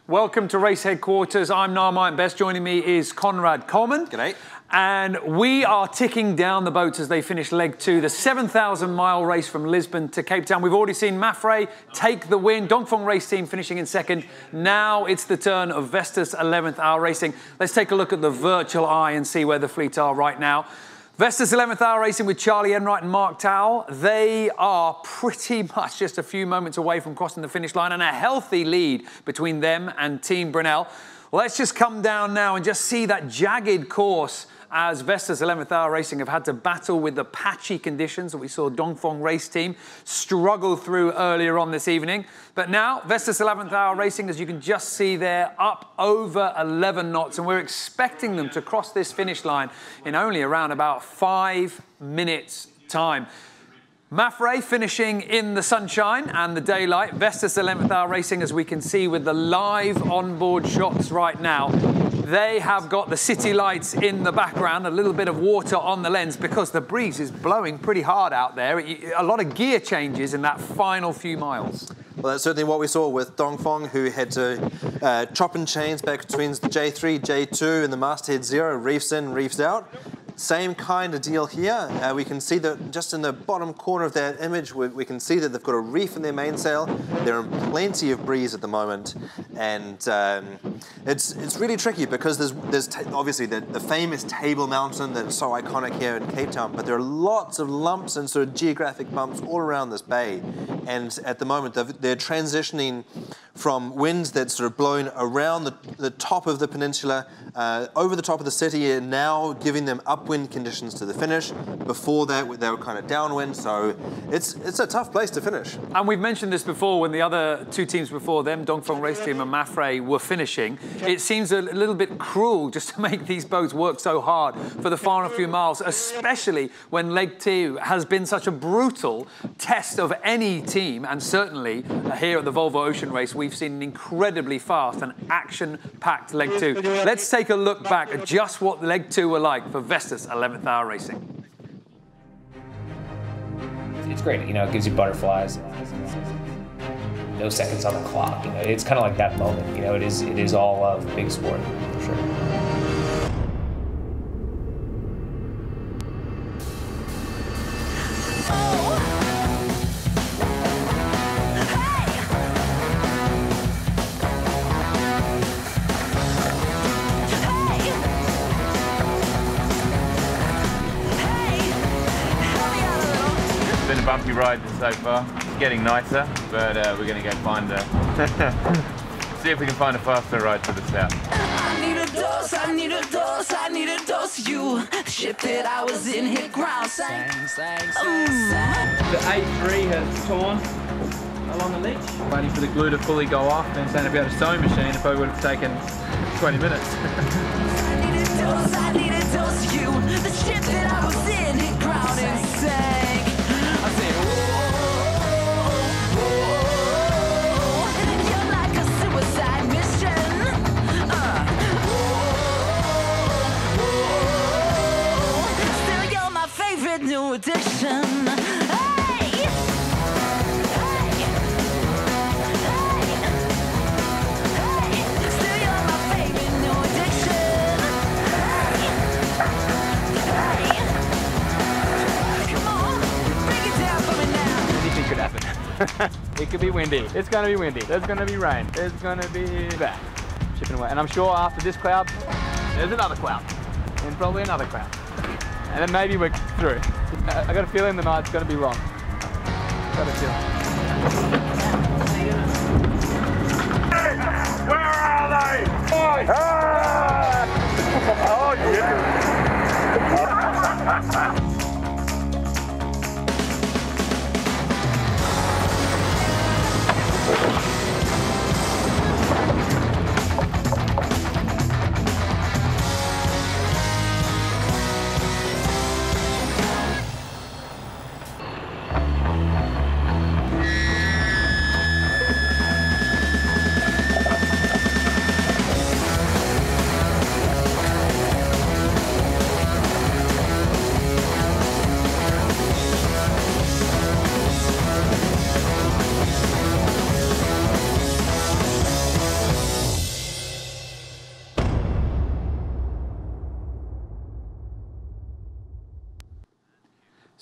Welcome to Race Headquarters. I'm Narmite Best. Joining me is Conrad Coleman. G'day. And we are ticking down the boats as they finish leg 2, the 7,000-mile race from Lisbon to Cape Town. We've already seen Mafre take the win. Dongfeng Race Team finishing in second. Now it's the turn of Vestas 11th Hour Racing. Let's take a look at the virtual eye and see where the fleet are right now. Vestas 11th Hour Racing with Charlie Enright and Mark Towell. They are pretty much just a few moments away from crossing the finish line and a healthy lead between them and Team Brunel. Let's just come down now and just see that jagged course as Vestas 11th Hour Racing have had to battle with the patchy conditions that we saw Dongfeng Race Team struggle through earlier on this evening. But now, Vestas 11th Hour Racing, as you can just see there, up over 11 knots, and we're expecting them to cross this finish line in only around about 5 minutes' time. Mafre finishing in the sunshine and the daylight. Vestas 11th Hour Racing, as we can see with the live onboard shots right now, they have got the city lights in the background, a little bit of water on the lens because the breeze is blowing pretty hard out there. A lot of gear changes in that final few miles. Well, that's certainly what we saw with Dongfeng, who had to chop and chains back between the J3, J2 and the masthead 0, reefs in, reefs out. Same kind of deal here. We can see that just in the bottom corner of that image, we can see that they've got a reef in their mainsail. They're in plenty of breeze at the moment, and it's really tricky because there's obviously the famous Table Mountain that's so iconic here in Cape Town, but there are lots of lumps and sort of geographic bumps all around this bay, and at the moment they're transitioning from winds that's sort of blowing around the top of the peninsula, over the top of the city, and now giving them upwind conditions to the finish. Before that, they were kind of downwind, so it's a tough place to finish. And we've mentioned this before when the other two teams before them, Dongfeng Race Team and Mafre, were finishing. It seems a little bit cruel just to make these boats work so hard for the final few miles, especially when leg 2 has been such a brutal test of any team, and certainly here at the Volvo Ocean Race, we've seen an incredibly fast and action-packed leg 2. Let's take a look back at just what leg 2 were like for Vestas 11th Hour Racing. It's great, you know, it gives you butterflies. No seconds on the clock, you know, it's kind of like that moment, you know, it is all of big sport, for sure. Been a bumpy ride so far. It's getting nicer, but we're going to go find see if we can find a faster ride to the south. I need a dose, I need a dose, I need a dose of you. The ship that I was in hit ground. Sang. The A3 has torn along the leech. Waiting for the glue to fully go off, and saying about a sewing machine, it probably would have taken 20 minutes. I need a dose of you. The ship that I was in hit ground and sank. I said, whoa, you're like a suicide mission. Still you're my favorite new addiction. Could happen. It could be windy. It's going to be windy. There's going to be rain. There's going to be that. Chipping away. And I'm sure after this cloud, there's another cloud. And probably another cloud. And then maybe we're through. I got a feeling the night's going to be long. Got a feeling. Where are they? Oh, yeah.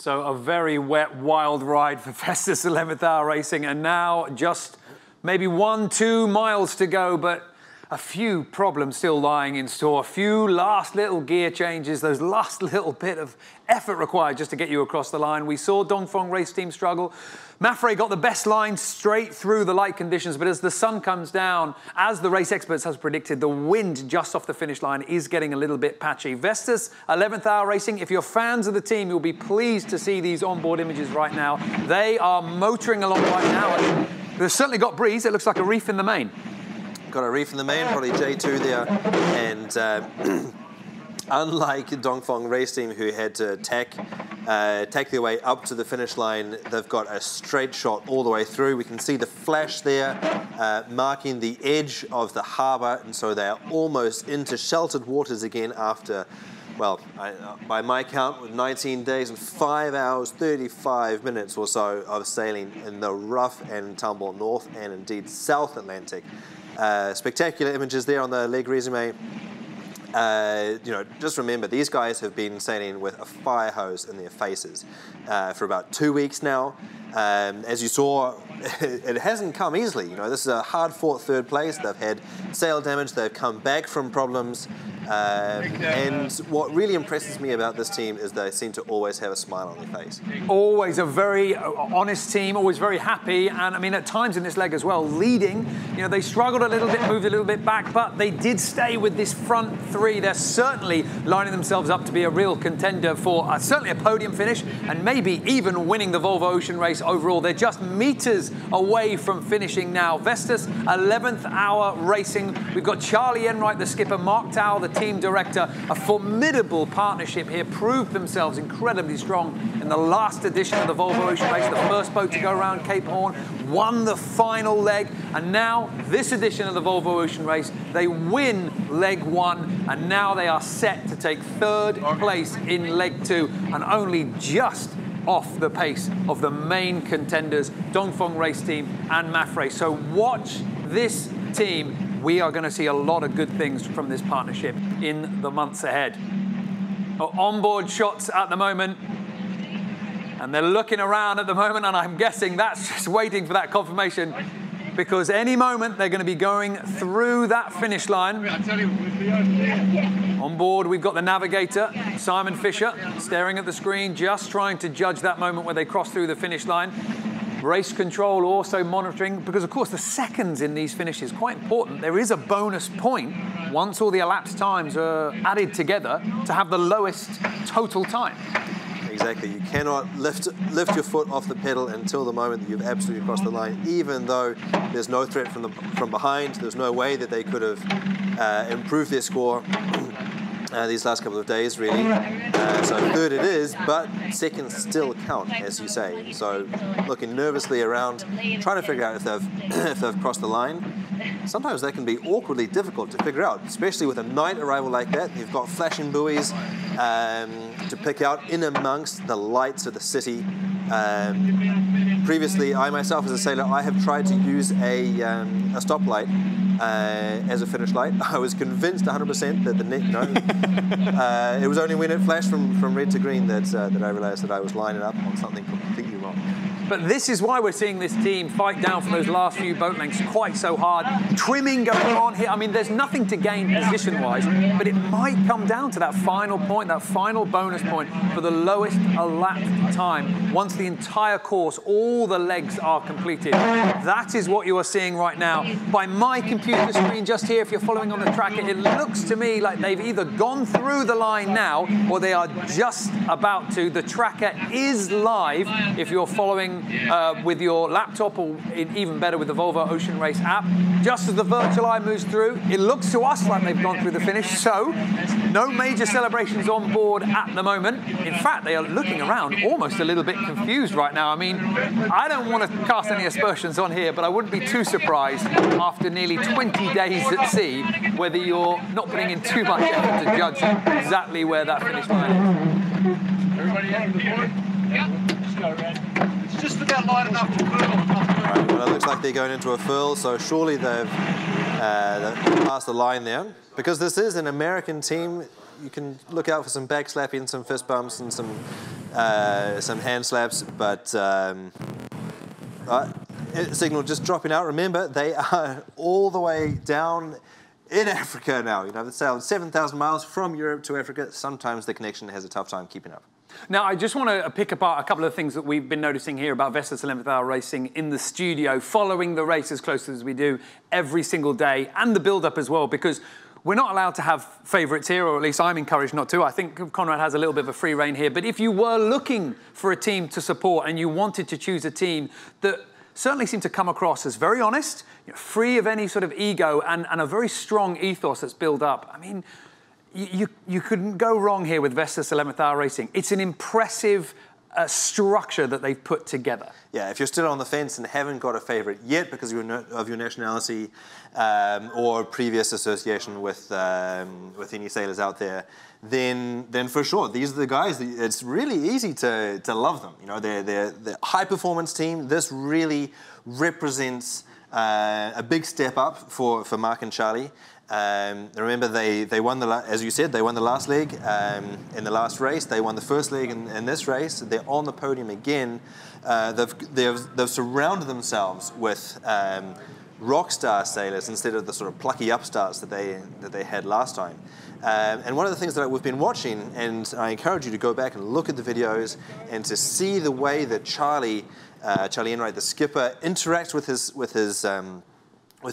So a very wet, wild ride for Vestas 11th hour racing, and now just maybe 1-2 miles to go, but a few problems still lying in store. A few last little gear changes, those last little bit of effort required just to get you across the line. We saw Dongfeng race team struggle. Mafre got the best line straight through the light conditions, but as the sun comes down, as the race experts have predicted, the wind just off the finish line is getting a little bit patchy. Vestas 11th hour racing, if you're fans of the team, you'll be pleased to see these onboard images right now. They are motoring along right now. They've certainly got breeze. It looks like a reef in the main. Got a reef in the main, probably J2 there, and unlike Dongfeng race team, who had to take their way up to the finish line, they've got a straight shot all the way through. We can see the flash there, marking the edge of the harbour, and so they're almost into sheltered waters again after, well, by my count, with 19 days and 5 hours, 35 minutes or so of sailing in the rough and tumble North and indeed South Atlantic. Spectacular images there on the leg resume. You know, just remember, these guys have been sailing with a fire hose in their faces for about 2 weeks now. As you saw, it hasn't come easily. You know, this is a hard-fought third place. They've had sail damage. They've come back from problems. And what really impresses me about this team is they seem to always have a smile on their face. Always a very honest team, always very happy, and I mean at times in this leg as well, leading. You know, they struggled a little bit, moved a little bit back, but they did stay with this front three. They're certainly lining themselves up to be a real contender for certainly a podium finish and maybe even winning the Volvo Ocean Race overall. They're just meters away from finishing now. Vestas 11th hour racing. We've got Charlie Enright, the skipper, Mark Towell, the team director. A formidable partnership here, proved themselves incredibly strong in the last edition of the Volvo Ocean Race, the first boat to go around Cape Horn, won the final leg, and now this edition of the Volvo Ocean Race, they win leg 1, and now they are set to take third place in leg 2, and only just off the pace of the main contenders, Dongfeng race team and Mafre. So watch this team. We are going to see a lot of good things from this partnership in the months ahead. Onboard shots at the moment, and they're looking around at the moment, and I'm guessing that's just waiting for that confirmation, because any moment they're going to be going through that finish line. On board, we've got the navigator, Simon Fisher, staring at the screen, just trying to judge that moment where they cross through the finish line. Race control also monitoring, because of course the seconds in these finishes are quite important. There is a bonus point once all the elapsed times are added together to have the lowest total time. Exactly. You cannot lift your foot off the pedal until the moment that you've absolutely crossed the line, even though there's no threat from behind. There's no way that they could have improved their score these last couple of days, really. So third it is, but seconds still count, as you say. So looking nervously around, trying to figure out if they've crossed the line. Sometimes that can be awkwardly difficult to figure out, especially with a night arrival like that. You've got flashing buoys to pick out in amongst the lights of the city. Previously, I myself as a sailor, I have tried to use a stoplight as a finish light. I was convinced 100% that the net, it was only when it flashed from red to green that I realized that I was lining up on something completely wrong. But this is why we're seeing this team fight down for those last few boat lengths quite so hard. Trimming going on here. I mean, there's nothing to gain position-wise, but it might come down to that final point, that final bonus point for the lowest elapsed time once the entire course, all the legs are completed. That is what you are seeing right now. By my computer screen just here, if you're following on the track, it looks to me like they've either gone through the line now or they are just about to. The tracker is live if you're following with your laptop, or even better with the Volvo Ocean Race app. Just as the virtual eye moves through, it looks to us like they've gone through the finish, so no major celebrations on board at the moment. In fact, they are looking around almost a little bit confused right now. I mean, I don't want to cast any aspersions on here, but I wouldn't be too surprised after nearly 20 days at sea whether you're not putting in too much effort to judge exactly where that finish line is. Everybody on the board? Yeah. Just go, Red. It's just about light enough to furl. Right, well, it looks like they're going into a furl, so surely they've passed the line there. Because this is an American team, you can look out for some backslapping, some fist bumps, and some hand slaps, but signal just dropping out. Remember, they are all the way down in Africa now. You know, they sailed 7,000 miles from Europe to Africa. Sometimes the connection has a tough time keeping up. Now, I just want to pick apart a couple of things that we've been noticing here about Vestas 11th Hour Racing in the studio, following the race as close as we do every single day, and the build-up as well, because we're not allowed to have favourites here, or at least I'm encouraged not to. I think Conrad has a little bit of a free rein here. But if you were looking for a team to support and you wanted to choose a team that certainly seemed to come across as very honest, free of any sort of ego, and a very strong ethos that's built up, I mean, you couldn't go wrong here with Vestas 11th Hour Racing. It's an impressive structure that they've put together. Yeah, if you're still on the fence and haven't got a favourite yet because of your nationality or previous association with any sailors out there, then for sure, these are the guys. It's really easy to love them. You know, they're high performance team. This really represents a big step up for Mark and Charlie. Remember, they won as you said, they won the last leg in the last race. They won the first leg in this race. They're on the podium again. They've surrounded themselves with rock star sailors instead of the sort of plucky upstarts that they had last time. And one of the things that we've been watching, and I encourage you to go back and look at the videos and to see the way that Charlie Enright, the skipper, interacts with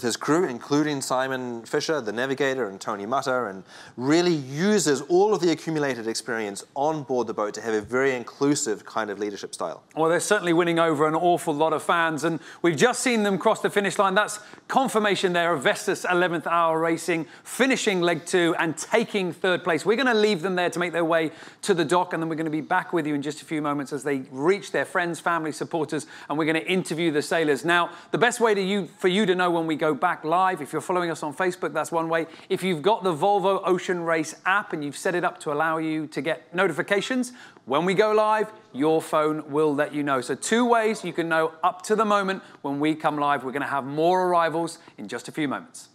his crew, including Simon Fisher, the navigator, and Tony Mutter, and really uses all of the accumulated experience on board the boat to have a very inclusive kind of leadership style. Well, they're certainly winning over an awful lot of fans, and we've just seen them cross the finish line. That's confirmation there of Vestas 11th Hour Racing finishing leg 2 and taking 3rd place. We're going to leave them there to make their way to the dock, and then we're going to be back with you in just a few moments as they reach their friends, family, supporters, and we're going to interview the sailors. Now, the best way for you to know when we go back live, if you're following us on Facebook, that's one way. If you've got the Volvo Ocean Race app and you've set it up to allow you to get notifications, when we go live, your phone will let you know. So 2 ways you can know up to the moment when we come live. We're going to have more arrivals in just a few moments.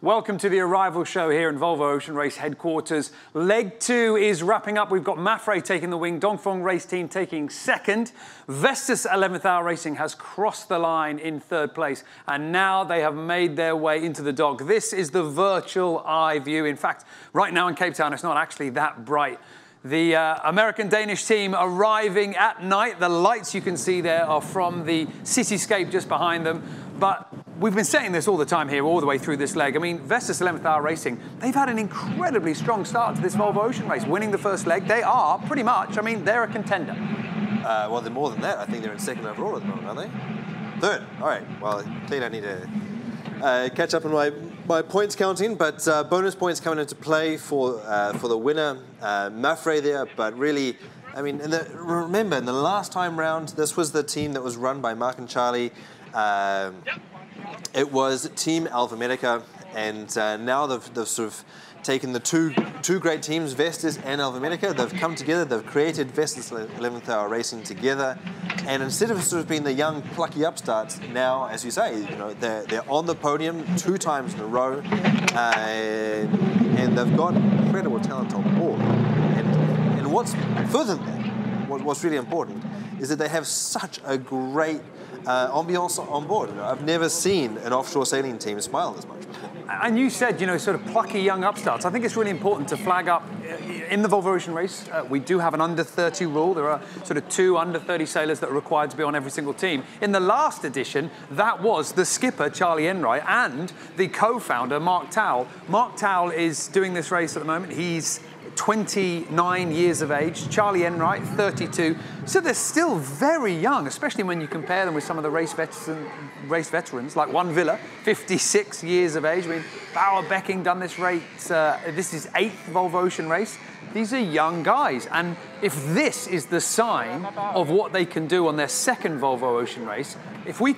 Welcome to the arrival show here in Volvo Ocean Race headquarters. Leg 2 is wrapping up. We've got Mafre taking the wing, Dongfeng Race Team taking 2nd. Vestas 11th Hour Racing has crossed the line in 3rd place, and now they have made their way into the dock. This is the virtual eye view. In fact, right now in Cape Town, it's not actually that bright. The American-Danish team arriving at night. The lights you can see there are from the cityscape just behind them. But we've been saying this all the time here, all the way through this leg. I mean, Vestas 11th Hour Racing, they've had an incredibly strong start to this Volvo Ocean Race, winning the first leg. They are, pretty much, I mean, they're a contender. Well, they're more than that. I think they're in 2nd overall at the moment, aren't they? 3rd. All right. Well, clearly I need to catch up on my points counting, but bonus points coming into play for the winner, Mafre there. But really, I mean, remember, in the last time round, this was the team that was run by Mark and Charlie. It was Team Alpha Medica, and now they've sort of taken the two great teams, Vestas and Alpha Medica. They've come together, they've created Vestas 11th Hour Racing together, and instead of sort of being the young plucky upstarts, now, as you say, you know, they're on the podium 2 times in a row, and they've got incredible talent on board. And what's further than that, what's really important is that they have such a great ambiance on board. You know, I've never seen an offshore sailing team smile as much before. And you said, you know, sort of plucky young upstarts. I think it's really important to flag up in the Volvo Ocean Race. We do have an under 30 rule. There are sort of 2 under 30 sailors that are required to be on every single team. In the last edition, that was the skipper, Charlie Enright, and the co-founder, Mark Towell. Mark Towell is doing this race at the moment. He's 29 years of age, Charlie Enright, 32. So they're still very young, especially when you compare them with some of the race veterans, like one Villa, 56 years of age. I mean, Bauer Becking done this race. This is 8th Volvo Ocean Race. these are young guys. And if this is the sign of what they can do on their second Volvo Ocean race, if we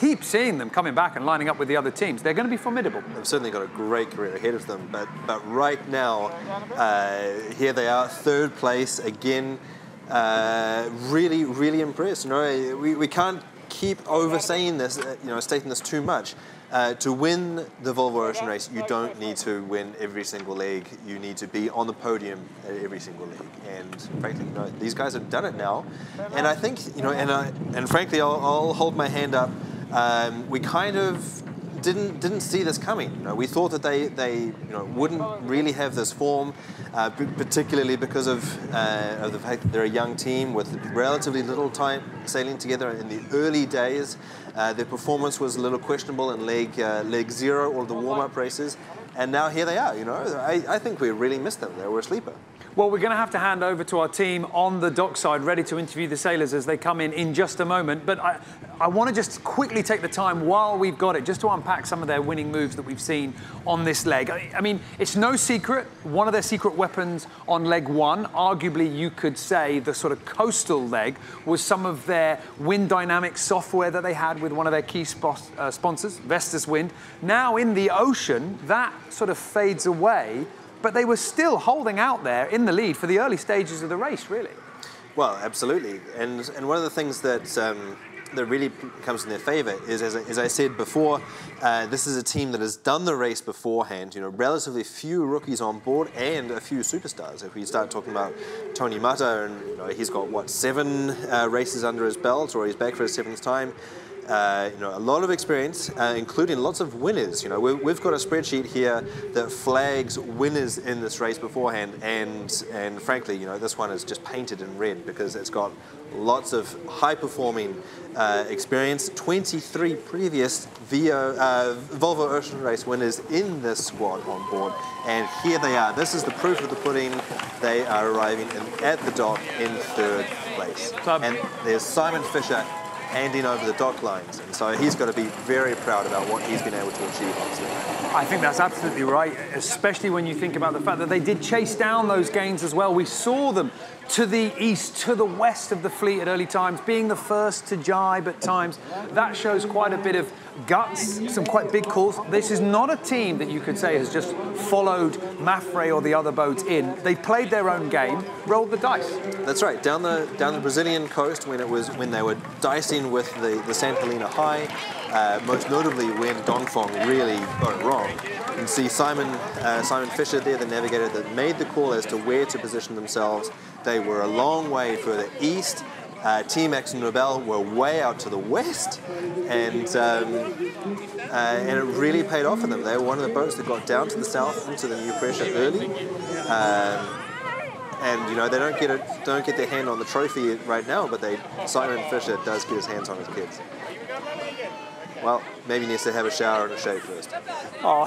keep seeing them coming back and lining up with the other teams, they're going to be formidable. They've certainly got a great career ahead of them, but right now, here they are, third place again. Really, really impressed. You know, we can't keep oversaying this, stating this too much. To win the Volvo Ocean race, you don't need to win every single leg. You need to be on the podium at every single leg. And frankly, these guys have done it now. And I think, and frankly, I'll hold my hand up. We kind of didn't see this coming. We thought that they wouldn't really have this form, particularly because of the fact that they're a young team with relatively little time sailing together in the early days. Their performance was a little questionable in leg 0 or the warm-up races, and now here they are. I think we really missed them. They were a sleeper. Well, we're going to have to hand over to our team on the dockside, ready to interview the sailors as they come in just a moment. But I want to just quickly take the time while we've got it, just to unpack some of their winning moves that we've seen on this leg. I mean, it's no secret, one of their secret weapons on leg 1, arguably you could say the sort of coastal leg, was some of their wind dynamics software that they had with one of their key sponsors, Vestas Wind. Now in the ocean, that sort of fades away. But they were still holding out there in the lead for the early stages of the race, really. Well, absolutely. And one of the things that really comes in their favour is, as I said before, this is a team that has done the race beforehand. Relatively few rookies on board and a few superstars. If we start talking about Tony Mata, and he's got 7 races under his belt, or he's back for his 7th time. A lot of experience, including lots of winners. We've got a spreadsheet here that flags winners in this race beforehand, and frankly, this one is just painted in red because it's got lots of high-performing experience. 23 previous Volvo Ocean Race winners in this squad on board, and here they are. This is the proof of the pudding. They are arriving at the dock in 3rd place. And there's Simon Fisher handing over the dock lines, and so he's got to be very proud about what he's been able to achieve, honestly. I think that's absolutely right, especially when you think about the fact that they did chase down those gains as well. We saw them to the east, to the west of the fleet at early times, being the first to jibe at times. That shows quite a bit of guts, some quite big calls. This is not a team that you could say has just followed Mafre or the other boats in. They played their own game, rolled the dice. That's right. Down the Brazilian coast, when they were dicing with the St. Helena High, most notably when Dongfeng really got it wrong. You can see Simon Fisher there, the navigator that made the call as to where to position themselves. They were a long way further east. Team X and Nobel were way out to the west, and it really paid off for them. They were one of the boats that got down to the south into the new pressure early, and they don't get their hand on the trophy right now, but Simon Fisher does get his hands on his kids. Well, maybe he needs to have a shower and a shave first. Oh,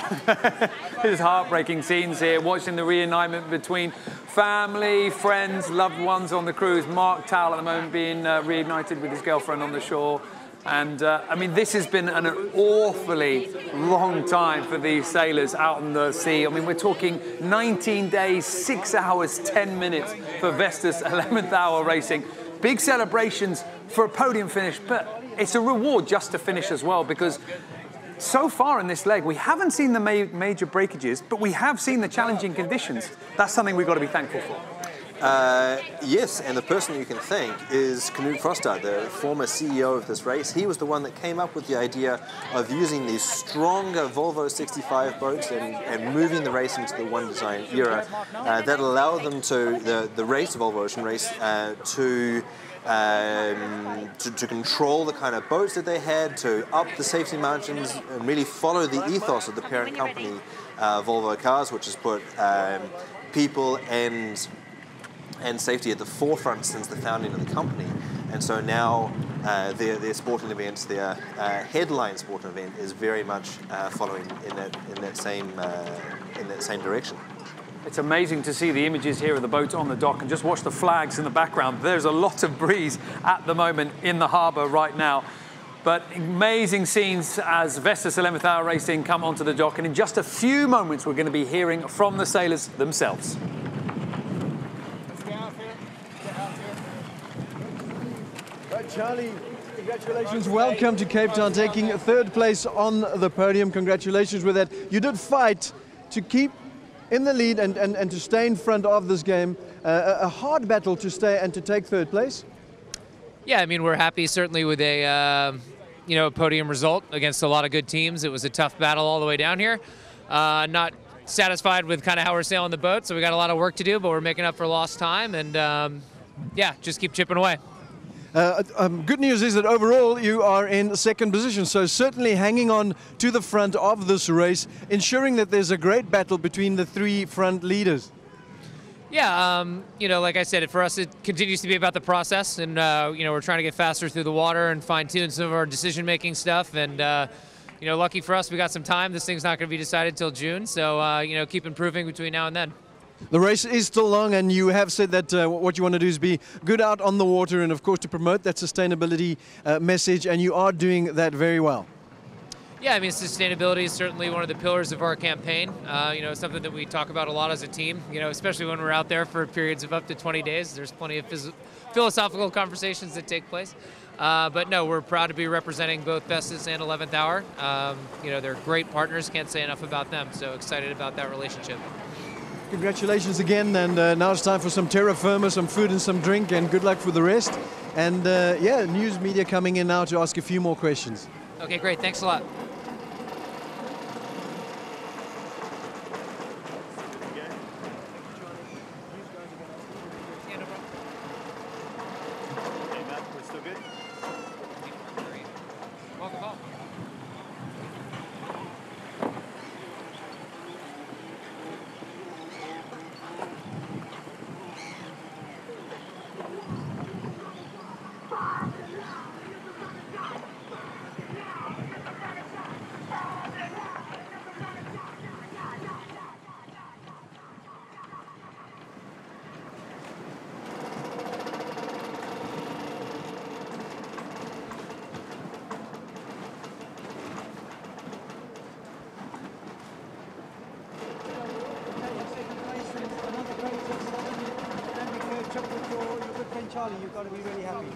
there's heartbreaking scenes here, watching the reunitement between family, friends, loved ones on the cruise. Mark Towell at the moment being reunited with his girlfriend on the shore. And, I mean, this has been an awfully long time for these sailors out on the sea. I mean, we're talking 19 days, 6 hours, 10 minutes for Vestas 11th hour racing. Big celebrations for a podium finish, but it's a reward just to finish as well, because so far in this leg, we haven't seen the major breakages, but we have seen the challenging conditions. That's something we've got to be thankful for. Yes, and the person you can thank is Knut Frostad, the former CEO of this race. He was the one that came up with the idea of using these stronger Volvo 65 boats and moving the race into the one design era. That allowed them to, the race, Volvo Ocean Race, to control the kind of boats that they had, to up the safety margins, and really follow the ethos of the parent company, Volvo Cars, which has put people and safety at the forefront since the founding of the company. And so now their sporting events, their headline sporting event, is very much following in that same direction. It's amazing to see the images here of the boats on the dock and just watch the flags in the background. There's a lot of breeze at the moment in the harbour right now. But amazing scenes as Vestas 11th hour racing come onto the dock. And in just a few moments, we're going to be hearing from the sailors themselves. Charlie, congratulations. Welcome to Cape Town, taking third place on the podium. Congratulations with that. You did fight to keep in the lead and to stay in front of this game. A hard battle to stay and to take third place. Yeah, I mean, we're happy certainly with a podium result against a lot of good teams. It was a tough battle all the way down here. Not satisfied with kind of how we're sailing the boat, so we got a lot of work to do, but we're making up for lost time, and yeah, just keep chipping away. Good news is that overall you are in second position, so certainly hanging on to the front of this race, ensuring that there's a great battle between the three front leaders. Yeah, like I said, for us it continues to be about the process, and we're trying to get faster through the water and fine-tune some of our decision-making stuff, and lucky for us, we got some time. This thing's not going to be decided till June, so keep improving between now and then. The race is still long, and you have said that what you want to do is be good out on the water and, of course, to promote that sustainability message, and you are doing that very well. Yeah, I mean, sustainability is certainly one of the pillars of our campaign. It's something that we talk about a lot as a team, especially when we're out there for periods of up to 20 days. There's plenty of philosophical conversations that take place. But no, we're proud to be representing both Vestas and 11th Hour. They're great partners, can't say enough about them, so excited about that relationship. Congratulations again, and now it's time for some terra firma, some food and some drink, and good luck for the rest. And yeah, news media coming in now to ask a few more questions. Okay, great, thanks a lot. Charlie, you've got to be really happy.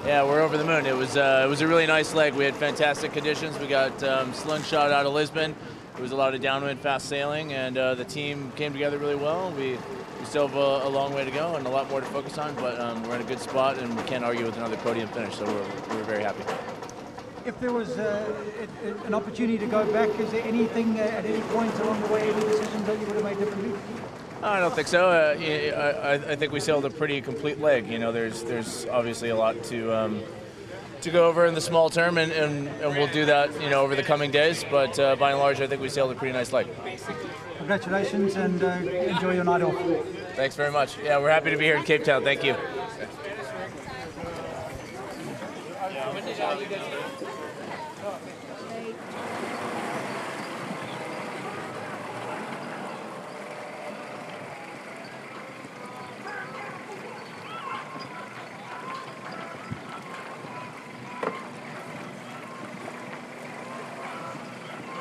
Yeah, we're over the moon. It was a really nice leg. We had fantastic conditions. We got slingshot out of Lisbon. It was a lot of downwind, fast sailing, and the team came together really well. We still have a long way to go and a lot more to focus on, but we're in a good spot, and we can't argue with another podium finish, so we're very happy. If there was an opportunity to go back, is there anything at any point along the way, any decisions that you would have made differently? I don't think so. I think we sailed a pretty complete leg. There's obviously a lot to go over in the small term, and we'll do that over the coming days. But by and large, I think we sailed a pretty nice leg. Congratulations, and enjoy your night off. Thanks very much. Yeah, we're happy to be here in Cape Town. Thank you.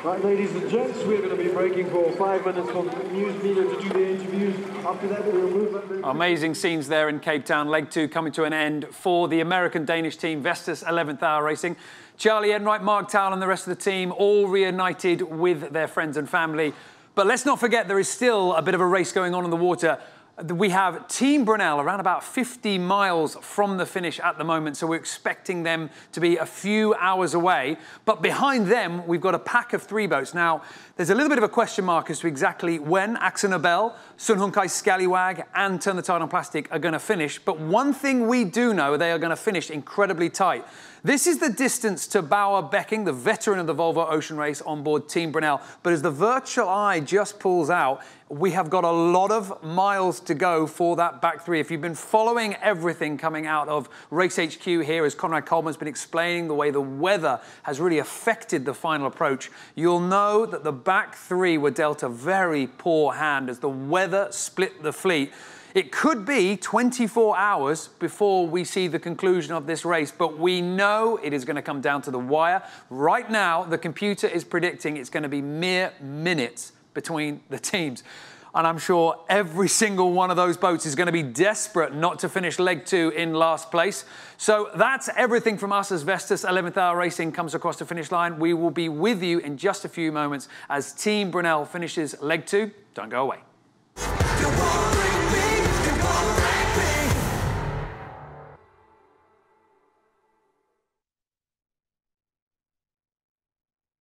Right, ladies and gents, we're going to be breaking for 5 minutes for news media to do their interviews. After that, we'll move on. Amazing scenes there in Cape Town. Leg 2 coming to an end for the American-Danish team, Vestas 11th Hour Racing. Charlie Enright, Mark Towell and the rest of the team all reunited with their friends and family. But let's not forget there is still a bit of a race going on in the water. We have Team Brunel around about 50 miles from the finish at the moment, so we're expecting them to be a few hours away. But behind them, we've got a pack of 3 boats. Now, there's a little bit of a question mark as to exactly when Axel Nobel, Sun Hunkai Scallywag and Turn the Tide on Plastic are going to finish. But one thing we do know, they are going to finish incredibly tight. This is the distance to Bauer Becking, the veteran of the Volvo Ocean Race on board Team Brunel. But as the virtual eye just pulls out, we have got a lot of miles to go for that back 3. If you've been following everything coming out of Race HQ here, as Conrad Coleman's been explaining the way the weather has really affected the final approach, you'll know that the back 3 were dealt a very poor hand as the weather split the fleet. It could be 24 hours before we see the conclusion of this race, but we know it is going to come down to the wire. Right now, the computer is predicting it's going to be mere minutes between the teams. And I'm sure every single one of those boats is going to be desperate not to finish leg 2 in last place. So that's everything from us as Vestas 11th Hour Racing comes across the finish line. We will be with you in just a few moments as Team Brunel finishes leg 2. Don't go away.